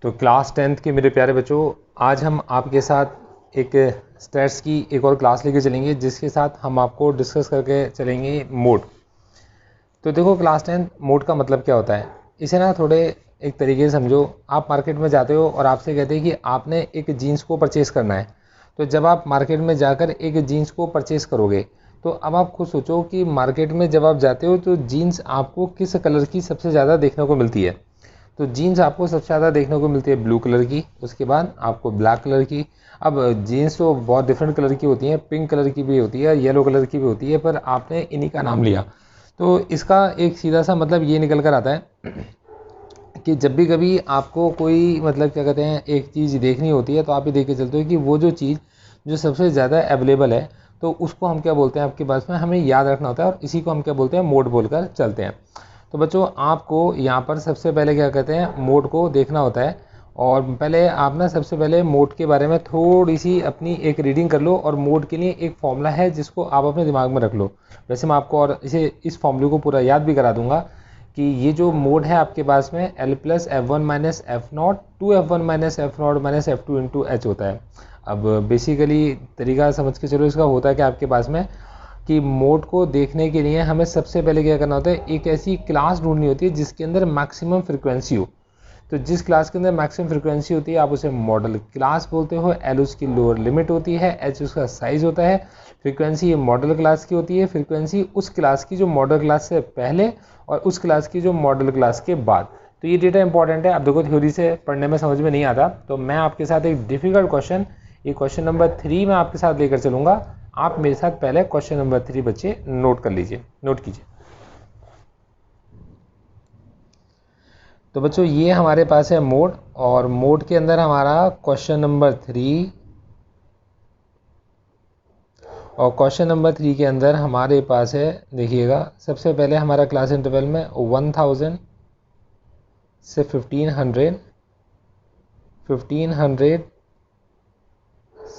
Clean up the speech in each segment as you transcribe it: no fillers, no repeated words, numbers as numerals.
तो class 10th के मेरे प्यारे बच्चों, आज हम आपके साथ एक स्टैट्स की एक और क्लास लेके चलेंगे, जिसके साथ हम आपको डिस्कस करके चलेंगे मोड। तो देखो, क्लास 10th मोड का मतलब क्या होता है, इसे ना थोड़े एक तरीके से समझो। आप मार्केट में जाते हो और आपसे कहते हैं कि आपने एक जीन्स को परचेज़ करना है। तो जब आप मार्केट में जाकर एक जीन्स को परचेज़ करोगे, तो अब आप खुद सोचो कि मार्केट में जब आप जाते हो तो जीन्स आपको किस कलर की सबसे ज़्यादा देखने को मिलती है। तो जीन्स आपको सबसे ज़्यादा देखने को मिलती है ब्लू कलर की, उसके बाद आपको ब्लैक कलर की। अब जीन्स तो बहुत डिफरेंट कलर की होती हैं, पिंक कलर की भी होती है, येलो कलर की भी होती है, पर आपने इन्हीं का नाम लिया। तो इसका एक सीधा सा मतलब ये निकल कर आता है कि जब भी कभी आपको कोई मतलब क्या कहते हैं एक चीज़ देखनी होती है, तो आप ये देख के चलते हो कि वो जो चीज़ जो सबसे ज़्यादा अवेलेबल है, तो उसको हम क्या बोलते हैं आपके पास में, हमें याद रखना होता है, और इसी को हम क्या बोलते हैं, मोड बोलकर चलते हैं। तो बच्चों, आपको यहाँ पर सबसे पहले क्या कहते हैं, मोड को देखना होता है। और पहले आप ना सबसे पहले मोड के बारे में थोड़ी सी अपनी एक रीडिंग कर लो, और मोड के लिए एक फॉर्मूला है जिसको आप अपने दिमाग में रख लो। वैसे मैं आपको और इस फॉर्मूले को पूरा याद भी करा दूंगा कि ये जो मोड है आपके पास में L plus F1 minus F not 2F1 minus F not minus F2 into H होता है। अब बेसिकली तरीका समझ के चलो, इसका होता है कि आपके पास में कि मोड को देखने के लिए हमें सबसे पहले क्या करना होता है, एक ऐसी क्लास ढूंढनी होती है जिसके अंदर मैक्सिमम फ्रिक्वेंसी हो। तो जिस क्लास के अंदर मैक्सिमम फ्रिक्वेंसी होती है आप उसे मॉडल क्लास बोलते हो। L उसकी लोअर लिमिट होती है, H उसका साइज होता है, फ्रीक्वेंसी ये मॉडल क्लास की होती है, फ्रीक्वेंसी उस क्लास की जो मॉडल क्लास से पहले और उस क्लास की जो मॉडल क्लास के बाद। तो ये डेटा इंपॉर्टेंट है। अब देखो, थ्योरी से पढ़ने में समझ में नहीं आता, तो मैं आपके साथ एक डिफिकल्ट क्वेश्चन, ये क्वेश्चन नंबर 3 मैं आपके साथ लेकर चलूंगा। आप मेरे साथ पहले क्वेश्चन नंबर 3 बच्चे नोट कर लीजिए, नोट कीजिए। तो बच्चों, ये हमारे पास है मोड, और मोड के अंदर हमारा क्वेश्चन नंबर 3, और क्वेश्चन नंबर 3 के अंदर हमारे पास है, देखिएगा, सबसे पहले हमारा क्लास इंटरवल में 1000 से 1500, 1500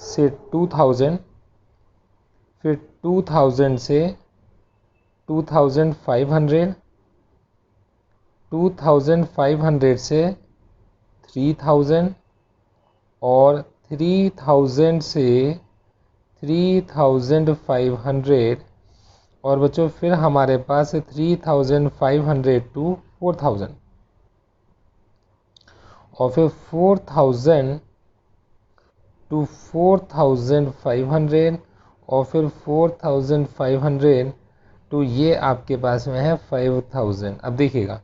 से 2000, फिर 2000 से 2500, 2500 से 3000, और 3000 से 3500, और बच्चों फिर हमारे पास 3500 टू 4000, और फिर 4000 टू 4500, और फिर 4500 टू ये आपके पास में है 5000। अब देखिएगा,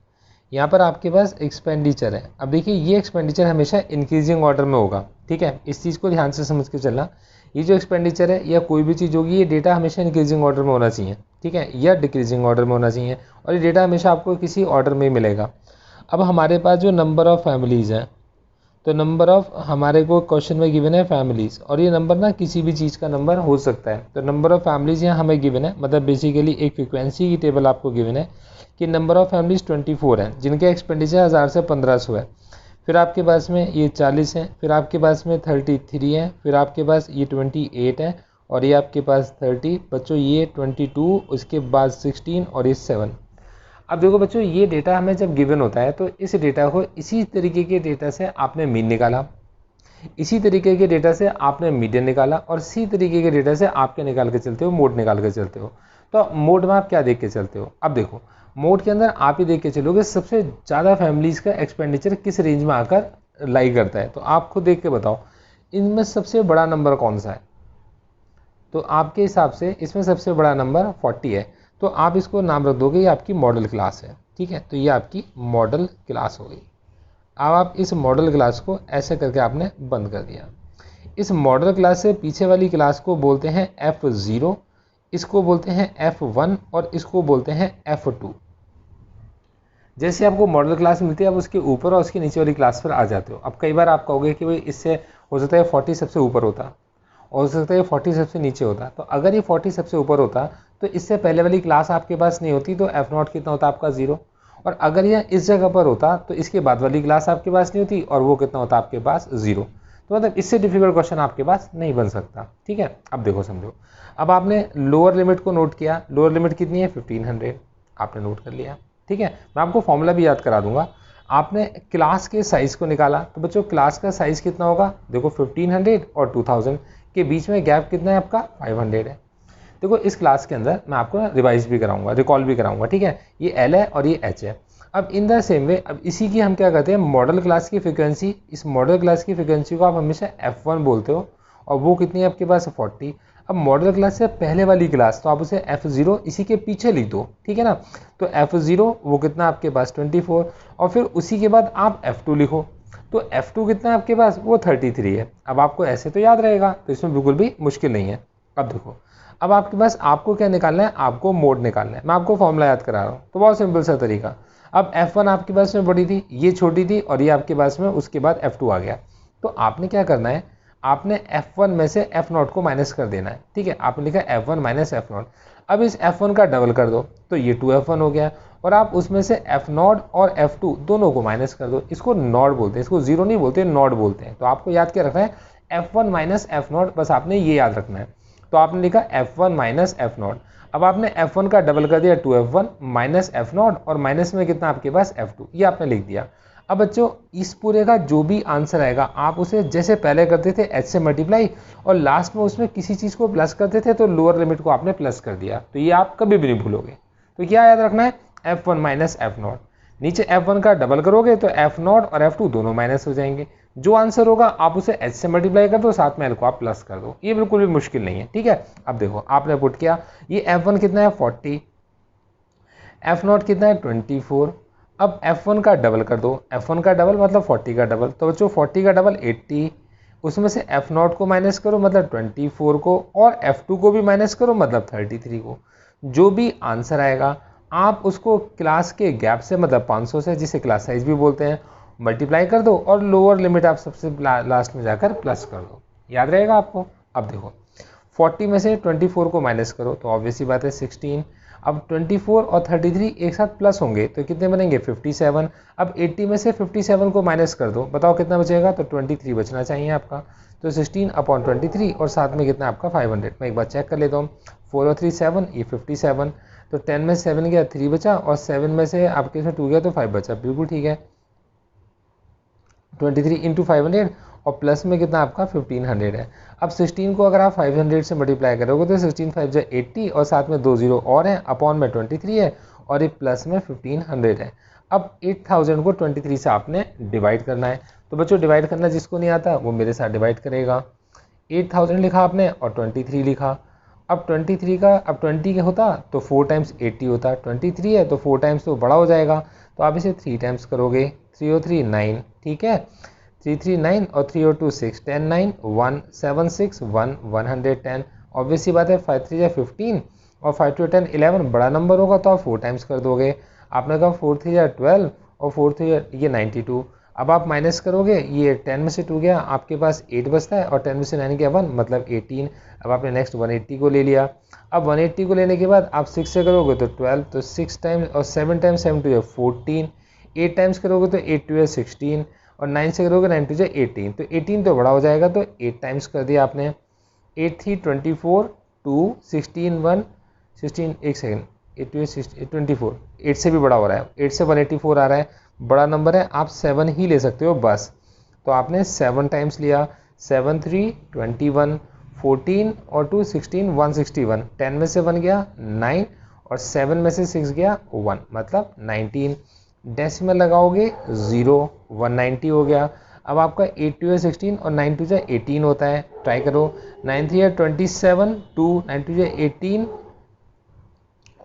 यहाँ पर आपके पास एक्सपेंडिचर है। अब देखिए, ये एक्सपेंडिचर हमेशा इंक्रीजिंग ऑर्डर में होगा, ठीक है, इस चीज़ को ध्यान से समझ के चलना। ये जो एक्सपेंडिचर है या कोई भी चीज़ होगी, ये डेटा हमेशा इंक्रीजिंग ऑर्डर में होना चाहिए, ठीक है, या डिक्रीजिंग ऑर्डर में होना चाहिए, और ये डेटा हमेशा आपको किसी ऑर्डर में ही मिलेगा। अब हमारे पास जो नंबर ऑफ़ फैमिलीज़ हैं, तो नंबर ऑफ हमारे को क्वेश्चन में गिवन है फैमिलीज़, और ये नंबर ना किसी भी चीज़ का नंबर हो सकता है। तो नंबर ऑफ फैमिलीज़ यहाँ हमें गिवन है, मतलब बेसिकली एक फ्रिक्वेंसी की टेबल आपको गिवन है कि नंबर ऑफ फैमिलीज़ 24 हैं, जिनके एक्सपेंडिचर 1000 से 1500 है। फिर आपके पास में ये 40 हैं, फिर आपके पास में 33 हैं, फिर आपके पास ये 28 है, और ये आपके पास 30, बच्चों ये 22, उसके बाद 16, और ये 7। अब देखो बच्चों, ये डेटा हमें जब गिवन होता है, तो इस डेटा को इसी तरीके के डेटा से आपने मीन निकाला, इसी तरीके के डेटा से आपने मीडियन निकाला, और इसी तरीके के डेटा से आपके निकाल के चलते हो, मोड निकाल के चलते हो। तो मोड में आप क्या देख के चलते हो? अब देखो, मोड के अंदर आप ही देख के चलोगे सबसे ज़्यादा फैमिलीज़ का एक्सपेंडिचर किस रेंज में आकर लाई करता है। तो आप खुद देख के बताओ, इनमें सबसे बड़ा नंबर कौन सा है? तो आपके हिसाब से इसमें सबसे बड़ा नंबर 40 है। तो आप इसको नाम रख दोगे, ये आपकी मॉडल क्लास है, ठीक है। तो ये आपकी मॉडल क्लास हो गई। अब आप इस मॉडल क्लास को ऐसे करके आपने बंद कर दिया। इस मॉडल क्लास से पीछे वाली क्लास को बोलते हैं F0, इसको बोलते हैं F1, और इसको बोलते हैं F2। जैसे आपको मॉडल क्लास मिलती है, आप उसके ऊपर और उसके नीचे वाली क्लास पर आ जाते हो। अब कई बार आप कहोगे कि भाई इससे हो सकता है 40 सबसे ऊपर होता, और हो सकता है 40 सबसे नीचे होता। तो अगर ये 40 सबसे ऊपर होता, तो इससे पहले वाली क्लास आपके पास नहीं होती, तो F0 कितना होता आपका 0। और अगर यह इस जगह पर होता, तो इसके बाद वाली क्लास आपके पास नहीं होती, और वो कितना होता आपके पास 0। तो मतलब इससे डिफिकल्ट क्वेश्चन आपके पास नहीं बन सकता, ठीक है। अब देखो, समझो, अब आपने लोअर लिमिट को नोट किया। लोअर लिमिट कितनी है? 1500, आपने नोट कर लिया, ठीक है। मैं आपको फॉर्मूला भी याद करा दूंगा। आपने क्लास के साइज़ को निकाला, तो बच्चों क्लास का साइज़ कितना होगा, देखो 1500 और 2000 के बीच में गैप कितना है आपका, 500 है। देखो इस क्लास के अंदर मैं आपको रिवाइज भी कराऊंगा, रिकॉल भी कराऊंगा, ठीक है। ये एल है और ये एच है। अब इन द सेम वे अब इसी की हम क्या करते हैं, मॉडल क्लास की फ्रिक्वेंसी, इस मॉडल क्लास की फ्रिक्वेंसी को आप हमेशा F1 बोलते हो, और वो कितनी है आपके पास, 40। अब मॉडल क्लास से पहले वाली क्लास, तो आप उसे F0 इसी के पीछे लिख दो, ठीक है ना। तो F0 वो कितना आपके पास 24, और फिर उसी के बाद आप F2 लिखो, तो F2 कितना है आपके पास, वो 33 है। अब आपको ऐसे तो याद रहेगा, तो इसमें बिल्कुल भी मुश्किल नहीं है। अब देखो, अब आपके पास आपको क्या निकालना है, आपको मोड निकालना है। मैं आपको फॉर्मूला याद करा रहा हूँ, तो बहुत सिंपल सा तरीका। अब F1 आपके पास में बड़ी थी, ये छोटी थी, और ये आपके पास में उसके बाद F2 आ गया। तो आपने क्या करना है, आपने F1 में से F0 को माइनस कर देना है, ठीक है। आपने लिखा F1 माइनस F0। अब इस F1 का डबल कर दो, तो ये 2F1 हो गया, और आप उसमें से F0 और F2 दोनों को माइनस कर दो। इसको नॉट बोलते हैं, इसको जीरो नहीं बोलते, नॉट बोलते हैं। तो आपको याद क्या रखना है, F1 माइनस F0, बस आपने ये याद रखना है। तो आपने लिखा F1 माइनस F0। अब आपने F1 का डबल कर दिया 2F1 माइनस F0, और माइनस में कितना आपके पास F2, ये आपने लिख दिया। अब बच्चों इस पूरे का जो भी आंसर आएगा, आप उसे जैसे पहले करते थे h से मल्टीप्लाई, और लास्ट में उसमें किसी चीज़ को प्लस करते थे, तो लोअर लिमिट को आपने प्लस कर दिया। तो ये आप कभी भी नहीं भूलोगे। तो क्या याद रखना है, F1 माइनस F0। नीचे F1 का डबल करोगे तो F0 और F2 दोनों माइनस हो जाएंगे। जो आंसर होगा आप उसे h से मल्टीप्लाई कर दो, साथ में l को आप प्लस कर दो। ये बिल्कुल भी मुश्किल नहीं है, ठीक है। अब देखो आपने पुट किया, ये F1 कितना है 40, F0 कितना है 24। अब F1 का डबल कर दो, F1 का डबल मतलब 40 का डबल, तो बच्चों 40 का डबल 80, उसमें से F0 को माइनस करो मतलब 24 को, और F2 को भी माइनस करो मतलब 33 को। जो भी आंसर आएगा आप उसको क्लास के गैप से मतलब 500 से, जिसे क्लास साइज भी बोलते हैं, मल्टीप्लाई कर दो, और लोअर लिमिट आप सबसे लास्ट में जाकर प्लस कर दो। याद रहेगा आपको। अब देखो 40 में से 24 को माइनस करो, तो ऑब्वियसली बात है 16। अब 24 और 33 एक साथ प्लस होंगे तो कितने बनेंगे 57। अब 80 में से 57 को माइनस कर दो, बताओ कितना बचेगा, तो 23 बचना चाहिए आपका। तो 16/23, और साथ में कितना आपका 500। मैं एक बार चेक कर लेता हूँ, 4 और 3 7, ये 57। तो 10 में 7 गया 3 बचा, और 7 में से आपके इसमें 2 गया तो 5 बचा, बिल्कुल ठीक है। 23 इंटू 500, और प्लस में कितना आपका 1500 है। अब 16 को अगर आप 500 से मल्टीप्लाई करोगे तो 16 5 जो 80, और साथ में 2 जीरो और हैं, अपॉन में 23 है, और ये प्लस में 1500 है। अब 8000 को 23 से आपने डिवाइड करना है। तो बच्चों डिवाइड करना जिसको नहीं आता वो मेरे साथ डिवाइड करेगा। 8000 लिखा आपने और 23 लिखा। अब 23 का, अब 20 का होता तो 4 टाइम्स 80 होता, 23 है तो 4 टाइम्स तो बड़ा हो जाएगा, तो आप इसे 3 टाइम्स करोगे। 3 और 3 9, ठीक है। 3 3 9, और 3 और 2 6, 10 9 1 7 6 1 110। ऑब्वियसली बात है 5 3 15, और 5 2 10 11, बड़ा नंबर होगा तो आप 4 टाइम्स कर दोगे। आपने कहा 4 3 12, और 4 3 ये 92। अब आप माइनस करोगे, ये 10 में से 2 गया, आपके पास 8 बचता है, और 10 में से 9 गया 1 मतलब 18। अब आपने नेक्स्ट 180 को ले लिया। अब 180 को लेने के बाद आप 6 से करोगे तो 12, तो 6 टाइम्स, और 7 टाइम्स 7 2 14, 8 टाइम्स करोगे तो 8 2 16, और 9 से करोगे 9 2 18, तो 18 तो बड़ा हो जाएगा, तो 8 टाइम्स कर दिया आपने। 8 3 24 2 16 1 16, एक सेकेंड, 8 2 24, 8 से भी बड़ा हो रहा है, 8 से 184 आ रहा है, बड़ा नंबर है, आप 7 ही ले सकते हो बस। तो आपने 7 टाइम्स लिया, 7 3 21 14, और 2 16 161, 10 में से 1 गया 9, और 7 में से 6 गया 1 मतलब 19। डेसिमल लगाओगे 0, 190 हो गया। अब आपका 8 2 16, और 9 2 18 होता है, ट्राई करो। 9 3 27 2 9 2 18,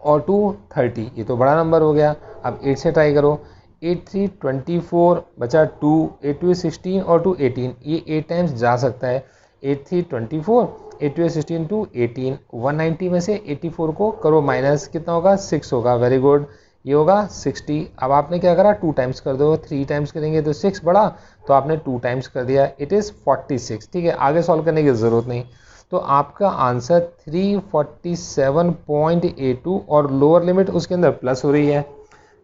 और 2 30, ये तो बड़ा नंबर हो गया। अब 8 से ट्राई करो। 8 3 24 बचा 2, 8 2 16, और 2 18, ये 8 टाइम्स जा सकता है। 8 3 24, 8 2 16 2 18, 190 में से 84 को करो माइनस, कितना होगा 6 होगा, वेरी गुड, ये होगा 60। अब आपने क्या करा 2 टाइम्स कर दो, 3 टाइम्स करेंगे तो 6 बढ़ा, तो आपने 2 टाइम्स कर दिया, इट इज़ 46, ठीक है। आगे सॉल्व करने की ज़रूरत नहीं। तो आपका आंसर 347.82, और लोअर लिमिट उसके अंदर प्लस हो रही है,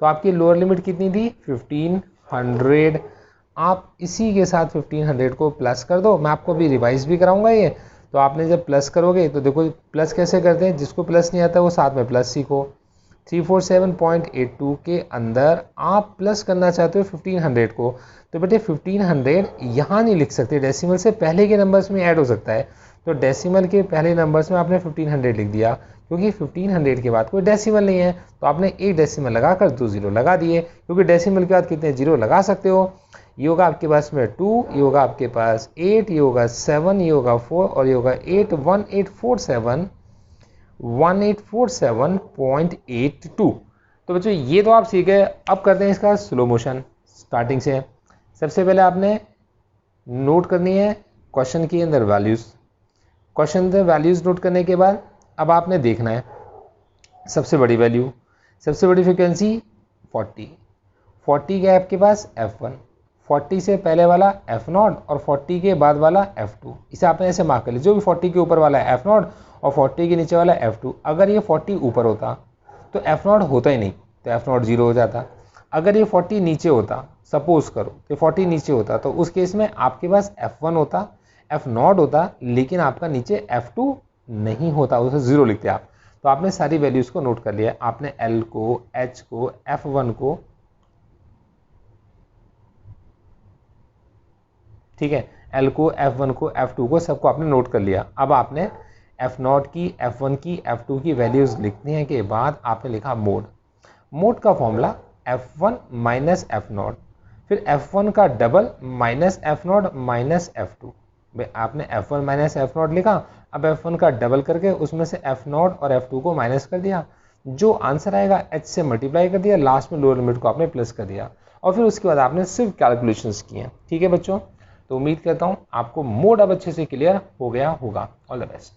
तो आपकी लोअर लिमिट कितनी थी 1500। आप इसी के साथ 1500 को प्लस कर दो। मैं आपको अभी रिवाइज भी कराऊंगा ये। तो आपने जब प्लस करोगे तो देखो प्लस कैसे करते हैं, जिसको प्लस नहीं आता वो साथ में प्लस सीखो। 347.82 के अंदर आप प्लस करना चाहते हो 1500 को, तो बेटे 1500 यहाँ नहीं लिख सकते, डेसिमल से पहले के नंबर्स में ऐड हो सकता है। तो डेसिमल के पहले नंबर्स में आपने 1500 लिख दिया, क्योंकि 1500 के बाद कोई डेसिमल नहीं है, तो आपने एक डेसिमल लगा कर 2 जीरो लगा दिए, क्योंकि डेसिमल के बाद कितने जीरो लगा सकते हो। ये होगा आपके पास में 2, ये होगा आपके पास 8, ये होगा 7, ये होगा 4 और ये होगा 8, 1847.82। तो बच्चों ये तो आप सीख गए। अब करते हैं इसका स्लो मोशन स्टार्टिंग से। सबसे पहले आपने नोट करनी है क्वेश्चन के अंदर वैल्यूज़। क्वेश्चन में वैल्यूज़ नोट करने के बाद अब आपने देखना है सबसे बड़ी वैल्यू, सबसे बड़ी फ्रिक्वेंसी 40 क्या है आपके पास F1, 40 से पहले वाला F0 और 40 के बाद वाला F2। इसे आपने ऐसे मार्क कर लिया, जो भी 40 के ऊपर वाला है F0 और 40 के नीचे वाला F2। अगर ये 40 ऊपर होता तो F0 होता ही नहीं, तो F0 जीरो हो जाता। अगर ये 40 नीचे होता, सपोज करो कि 40 नीचे होता, तो उस केस में आपके पास F1 होता, F0 होता, लेकिन आपका नीचे F2 नहीं होता, उसे जीरो लिखते आप। तो आपने सारी वैल्यूज़ को नोट कर लिया। आपने L को, H को, F1 को, ठीक है, L को, F1 को, F2 को, सबको आपने नोट कर लिया। अब आपने F0 की, F1 की, F2 की वैल्यूज़ लिखने के बाद आपने लिखा मोड। मोड का फॉर्मूला F1 माइनस F0, फिर F1 का double minus F0 minus F2। आपने F1 माइनस F0 लिखा, अब F1 का डबल करके उसमें से F0 और F2 को माइनस कर दिया, जो आंसर आएगा H से मल्टीप्लाई कर दिया, लास्ट में लोअर लिमिट को आपने प्लस कर दिया, और फिर उसके बाद आपने सिर्फ कैलकुलेशंस किए हैं। ठीक है बच्चों, तो उम्मीद करता हूँ आपको मोड अब अच्छे से क्लियर हो गया होगा। All the best.